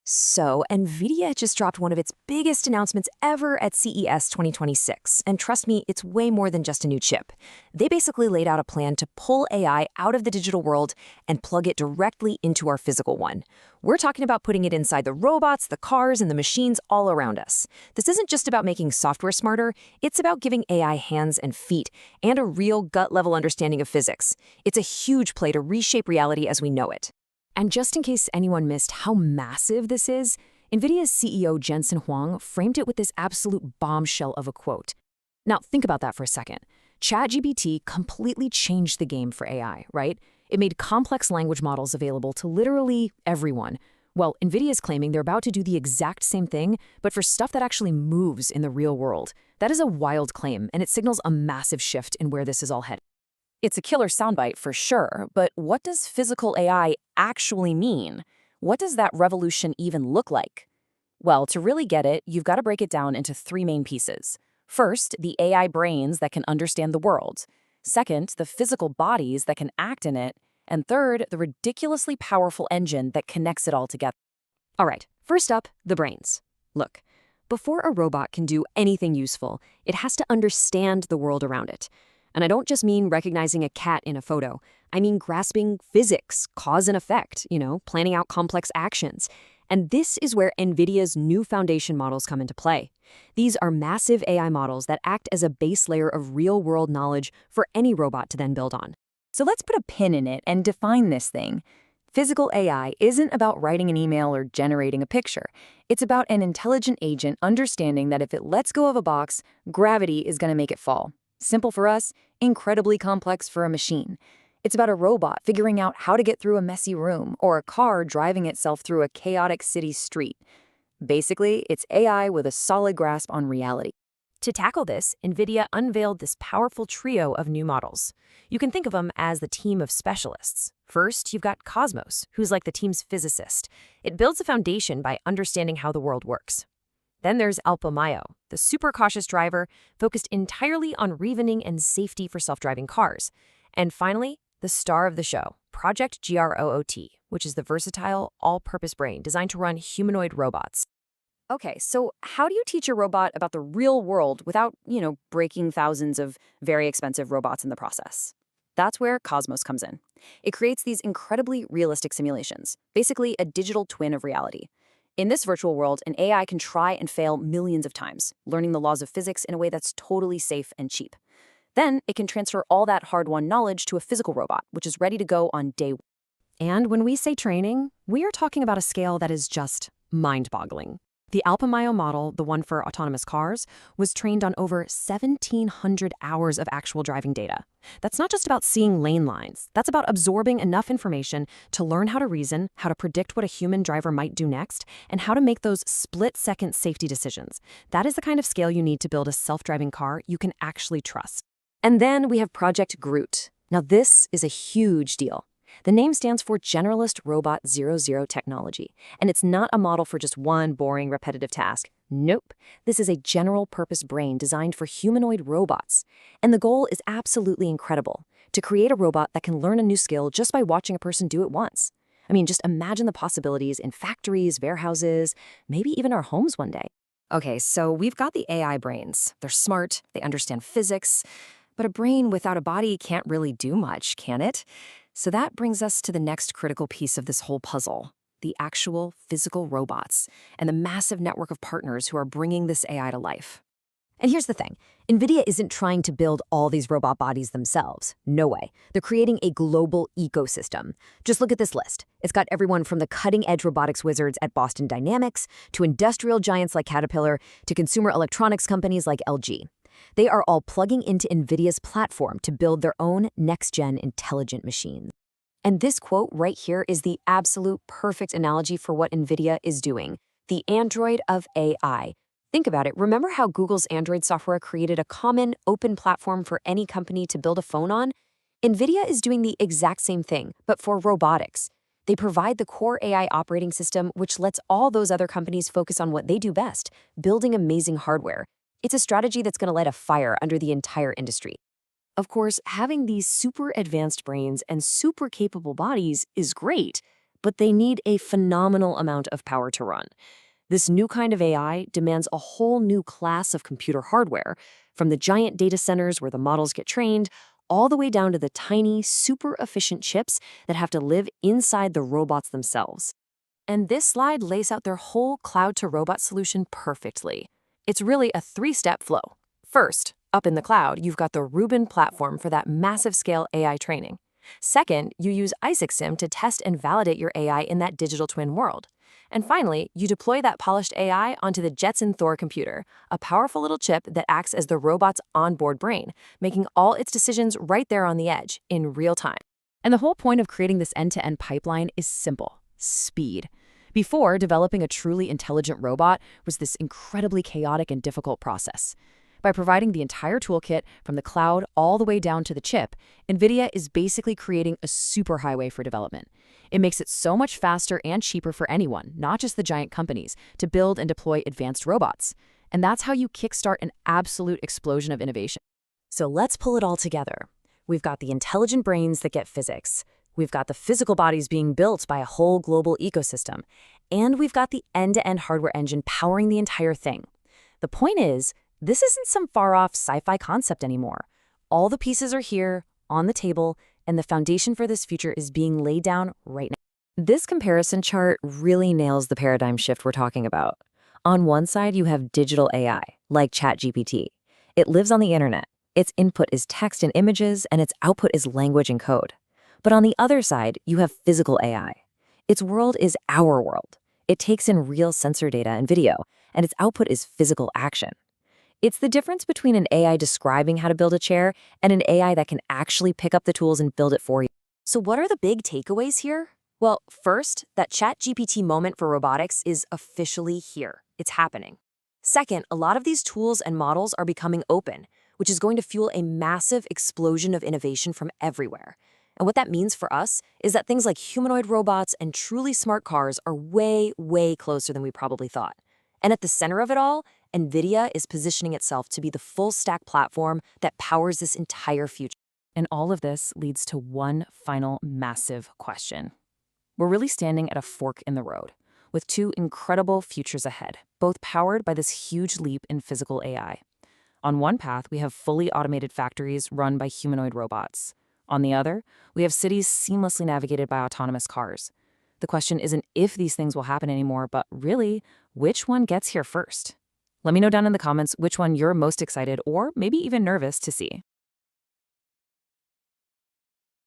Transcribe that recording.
So, NVIDIA just dropped one of its biggest announcements ever at CES 2026. And trust me, it's way more than just a new chip. They basically laid out a plan to pull AI out of the digital world and plug it directly into our physical one. We're talking about putting it inside the robots, the cars, and the machines all around us. This isn't just about making software smarter, it's about giving AI hands and feet and a real gut-level understanding of physics. It's a huge play to reshape reality as we know it. And just in case anyone missed how massive this is, NVIDIA's CEO Jensen Huang framed it with this absolute bombshell of a quote. Now, think about that for a second. ChatGPT completely changed the game for AI, right? It made complex language models available to literally everyone. Well, NVIDIA is claiming they're about to do the exact same thing, but for stuff that actually moves in the real world. That is a wild claim, and it signals a massive shift in where this is all headed. It's a killer soundbite for sure, but what does physical AI actually mean? What does that revolution even look like? Well, to really get it, you've got to break it down into three main pieces. First, the AI brains that can understand the world. Second, the physical bodies that can act in it. And third, the ridiculously powerful engine that connects it all together. All right, first up, the brains. Look, before a robot can do anything useful, it has to understand the world around it. And I don't just mean recognizing a cat in a photo. I mean grasping physics, cause and effect, planning out complex actions. And this is where NVIDIA's new foundation models come into play. These are massive AI models that act as a base layer of real-world knowledge for any robot to then build on. So let's put a pin in it and define this thing. Physical AI isn't about writing an email or generating a picture. It's about an intelligent agent understanding that if it lets go of a box, gravity is going to make it fall. Simple for us, incredibly complex for a machine. It's about a robot figuring out how to get through a messy room or a car driving itself through a chaotic city street. Basically, it's AI with a solid grasp on reality. To tackle this, NVIDIA unveiled this powerful trio of new models. You can think of them as the team of specialists. First, you've got Cosmos, who's like the team's physicist. It builds a foundation by understanding how the world works. Then there's Alpamayo, the super cautious driver focused entirely on reasoning and safety for self-driving cars. And finally, the star of the show, Project GR00T, which is the versatile, all-purpose brain designed to run humanoid robots. Okay, so how do you teach a robot about the real world without, breaking thousands of very expensive robots in the process? That's where Cosmos comes in. It creates these incredibly realistic simulations, basically a digital twin of reality. In this virtual world, an AI can try and fail millions of times, learning the laws of physics in a way that's totally safe and cheap. Then it can transfer all that hard-won knowledge to a physical robot, which is ready to go on day one. And when we say training, we are talking about a scale that is just mind-boggling. The Alpamayo model, the one for autonomous cars, was trained on over 1,700 hours of actual driving data. That's not just about seeing lane lines. That's about absorbing enough information to learn how to reason, how to predict what a human driver might do next, and how to make those split-second safety decisions. That is the kind of scale you need to build a self-driving car you can actually trust. And then we have Project GR00T. Now this is a huge deal. The name stands for Generalist Robot 00 Technology, and it's not a model for just one boring, repetitive task. Nope. This is a general-purpose brain designed for humanoid robots. And the goal is absolutely incredible, to create a robot that can learn a new skill just by watching a person do it once. I mean, just imagine the possibilities in factories, warehouses, maybe even our homes one day. Okay, so we've got the AI brains. They're smart, they understand physics, but a brain without a body can't really do much, can it? So that brings us to the next critical piece of this whole puzzle, the actual physical robots and the massive network of partners who are bringing this AI to life. And here's the thing, NVIDIA isn't trying to build all these robot bodies themselves. No way. They're creating a global ecosystem. Just look at this list. It's got everyone from the cutting-edge robotics wizards at Boston Dynamics to industrial giants like Caterpillar to consumer electronics companies like LG. They are all plugging into NVIDIA's platform to build their own next-gen intelligent machines. And this quote right here is the absolute perfect analogy for what NVIDIA is doing, the Android of AI. Think about it. Remember how Google's Android software created a common, open platform for any company to build a phone on? NVIDIA is doing the exact same thing, but for robotics. They provide the core AI operating system, which lets all those other companies focus on what they do best, building amazing hardware. It's a strategy that's going to light a fire under the entire industry. Of course, having these super advanced brains and super capable bodies is great, but they need a phenomenal amount of power to run. This new kind of AI demands a whole new class of computer hardware, from the giant data centers where the models get trained, all the way down to the tiny, super efficient chips that have to live inside the robots themselves. And this slide lays out their whole cloud-to-robot solution perfectly. It's really a three-step flow. First, up in the cloud, you've got the Rubin platform for that massive-scale AI training. Second, you use Isaac Sim to test and validate your AI in that digital twin world. And finally, you deploy that polished AI onto the Jetson Thor computer, a powerful little chip that acts as the robot's onboard brain, making all its decisions right there on the edge, in real time. And the whole point of creating this end-to-end pipeline is simple: speed. Before, developing a truly intelligent robot was this incredibly chaotic and difficult process. By providing the entire toolkit from the cloud all the way down to the chip, NVIDIA is basically creating a superhighway for development. It makes it so much faster and cheaper for anyone, not just the giant companies, to build and deploy advanced robots. And that's how you kickstart an absolute explosion of innovation. So let's pull it all together. We've got the intelligent brains that get physics. We've got the physical bodies being built by a whole global ecosystem. And we've got the end-to-end hardware engine powering the entire thing. The point is, this isn't some far-off sci-fi concept anymore. All the pieces are here, on the table, and the foundation for this future is being laid down right now. This comparison chart really nails the paradigm shift we're talking about. On one side, you have digital AI, like ChatGPT. It lives on the internet. Its input is text and images, and its output is language and code. But on the other side, you have physical AI. Its world is our world. It takes in real sensor data and video, and its output is physical action. It's the difference between an AI describing how to build a chair and an AI that can actually pick up the tools and build it for you. So what are the big takeaways here? Well, first, that ChatGPT moment for robotics is officially here. It's happening. Second, a lot of these tools and models are becoming open, which is going to fuel a massive explosion of innovation from everywhere. And what that means for us is that things like humanoid robots and truly smart cars are way, way closer than we probably thought. And at the center of it all, NVIDIA is positioning itself to be the full-stack platform that powers this entire future. And all of this leads to one final massive question. We're really standing at a fork in the road, with two incredible futures ahead, both powered by this huge leap in physical AI. On one path, we have fully automated factories run by humanoid robots. On the other, we have cities seamlessly navigated by autonomous cars. The question isn't if these things will happen anymore, but really, which one gets here first? Let me know down in the comments which one you're most excited or maybe even nervous to see.